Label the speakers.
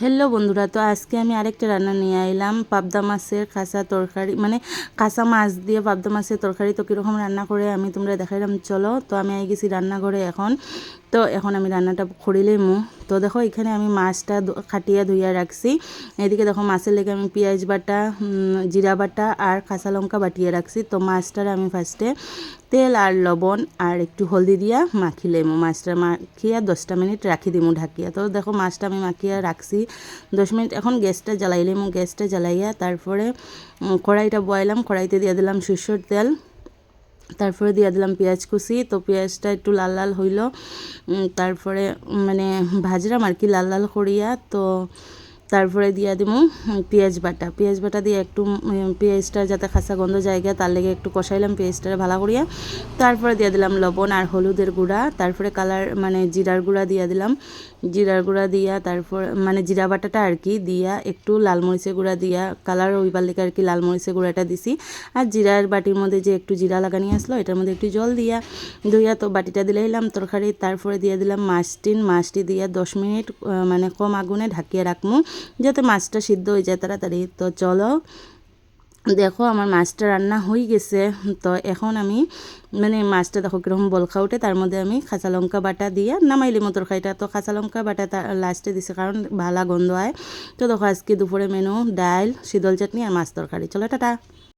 Speaker 1: Hello বন্ধুরা, তো আজকে আমি আরেকটা রান্না নিয়ে আইলাম পাবদা মাছের কাঁচা তরকারি, মানে কাঁচা মাছ দিয়ে পাবদা মাছের তরকারি। তো কীরকম রান্না করে আমি তোমরা দেখাইলাম, চলো। তো আমি আই গেছি রান্নাঘরে এখন। তো এখন আমি রান্নাটা করিলেই তো দেখো এখানে আমি মাছটা খাটিয়া ধুইয়া রাখছি। এদিকে দেখো মাছের লেগে আমি পেঁয়াজ বাটা, জিরা বাটা আর কাঁচা লঙ্কা বাটিয়ে রাখছি। তো মাছটার আমি ফার্স্টে তেল আর লবণ আর একটু হলদি দিয়া মাখিলেমু। মাছটা মাখিয়া 10টা মিনিট রাখি দিমু ঢাকিয়া। তো দেখো মাছটা আমি মাখিয়া রাখছি 10 মিনিট। এখন গ্যাসটা জ্বালাইলেমু, গ্যাসটা জ্বালাইয়া তারপরে কড়াইটা বয়ালাম, কড়াইতে দিয়ে দিলাম সরষের তেল, তারপরে দিয়ে দিলাম পেঁয়াজ কুচি। তো পেঁয়াজটা একটু লাল লাল হইল, তারপরে মানে ভাজলাম আর কি লাল লাল করিয়া। তো তারপরে দিয়ে দিমু পেঁয়াজ বাটা। পেঁয়াজ বাটা দিয়ে একটু পেঁয়াজটা যাতে খাসা গন্ধ জায়গা তার লেগে একটু কষাইলাম পেঁয়াজটা ভালো করিয়া। তারপরে দিয়ে দিলাম লবণ আর হলুদের গুঁড়া, তারপরে কালার মানে জিরার গুঁড়া দিয়ে দিলাম। জিরার গুঁড়া দিয়া তারপর মানে জিরা বাটাটা আর কি দিয়া একটু লাল মরিচের গুঁড়া দিয়া কালার ওইবার লেগে আর কি লাল মরিচের গুঁড়াটা দিছি। আর জিরার বাটির মধ্যে যে একটু জিরা লাগানি আসলো এটার মধ্যে একটু জল দিয়া ধুইয়া তো বাটিটা দিলাম তরকারি। তারপরে দিয়ে দিলাম মাছটি দিয়া 10 মিনিট মানে কম আগুনে ঢাকিয়ে রাখবো যাতে মাছটা সিদ্ধ হয়ে যায় তাড়াতাড়ি। তো চলো দেখো আমার মাছটা রান্না হয়ে গেছে। তো এখন আমি মানে মাছটা দেখো কীরকম বলখা উঠে, তার মধ্যে আমি কাঁচা লঙ্কা বাটা দিয়ে নামাইলি তরকারিটা। তো কাঁচা লঙ্কা বাটা লাস্টে দিছে কারণ ভালো গন্ধ হয়। তো দেখো আজকে দুপুরে মেনু ডাল, শীতল চাটনি আর মাছ তরকারি। চলো টাটা।